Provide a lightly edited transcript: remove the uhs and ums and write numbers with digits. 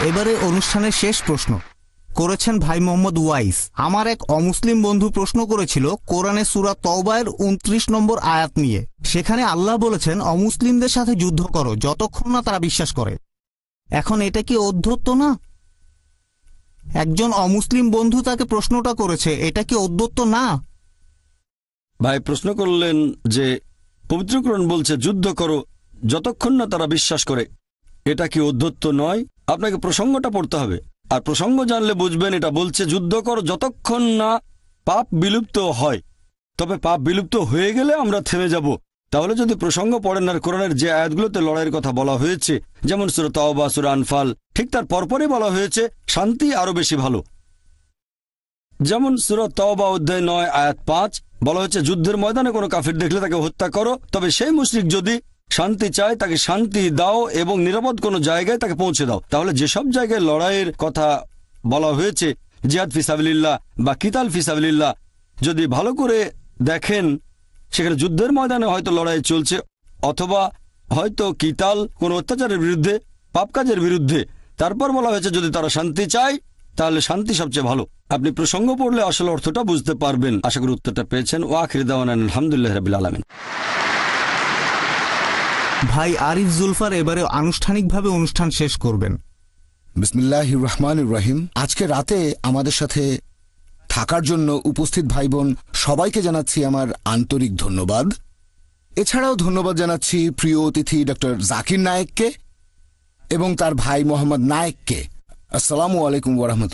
এবারে অনুষ্ঠানের শেষ প্রশ্ন করেছেন ভাই মোহাম্মদ ওয়াইস। আমার এক অমুসলিম বন্ধু প্রশ্ন করেছিল কোরআনে সূরা তওবার ২৯ নম্বর আয়াত নিয়ে। সেখানে আল্লাহ বলেছেন অমুসলিমদের সাথে যুদ্ধ করো যতক্ষণ না তারা বিশ্বাস করে। এখন এটা কি অধ্যত্ত না? একজন অমুসলিম বন্ধু তাকে প্রশ্নটা করেছে, এটা কি অধ্যত্ত না? ভাই প্রশ্ন করলেন যে পবিত্র কোরআন বলছে যুদ্ধ করো যতক্ষণ না তারা বিশ্বাস করে, এটা কি অধ্যত্ত নয়? আপনাকে প্রসঙ্গটা পড়তে হবে, আর প্রসঙ্গ জানলে বুঝবেন এটা বলছে যুদ্ধ করো যতক্ষণ না পাপ বিলুপ্ত হয়। তবে পাপ বিলুপ্ত হয়ে গেলে আমরা থেমে যাব। তাহলে যদি প্রসঙ্গ পড়েন আর কোরআনের যে আয়াতগুলোতে লড়াইয়ের কথা বলা হয়েছে, যেমন সূরা তাওবা, সূরা আনফাল, ঠিক তার পরপরই বলা হয়েছে শান্তি আরো বেশি ভালো। যেমন সূরা তাওবা অধ্যায় ৯ আয়াত ৫ বলা হয়েছে যুদ্ধের ময়দানে কোনো কাফির দেখলে তাকে হত্যা করো, তবে সেই মুশরিক যদি শান্তি চায় তাকে শান্তি দাও এবং নিরাপদ কোনো জায়গায় তাকে পৌঁছে দাও। তাহলে যেসব জায়গায় লড়াইয়ের কথা বলা হয়েছে, জিহাদ ফিসাবিলিল্লাহ বা কিতাল ফিসাবিলিল্লাহ, যদি ভালো করে দেখেন সেখানে যুদ্ধের ময়দানে হয়তো লড়াই চলছে, অথবা হয়তো কিতাল কোনো অত্যাচারের বিরুদ্ধে, পাপ কাজের বিরুদ্ধে, তারপর বলা হয়েছে যদি তারা শান্তি চায় তাহলে শান্তি সবচেয়ে ভালো। আপনি প্রসঙ্গ পড়লে আসলে অর্থটা বুঝতে পারবেন। আশা করি উত্তরটা পেয়েছেন। ওয়া আখির দাওয়ানা আলহামদুলিল্লাহি রাব্বিল আলামিন। ভাই আরিফ জুলফার এবারে আনুষ্ঠানিকভাবে অনুষ্ঠান শেষ করবেন। বিসমিল্লাহির রহমানির রহিম। আজকে রাতে আমাদের সাথে থাকার জন্য উপস্থিত ভাই বোন সবাইকে জানাচ্ছি আমার আন্তরিক ধন্যবাদ। এছাড়াও ধন্যবাদ জানাচ্ছি প্রিয় অতিথি ডক্টর জাকির নায়েককে এবং তার ভাই মোহাম্মদ নায়েককে। আসসালামু আলাইকুম ওয়া রাহমাতুল্লাহ।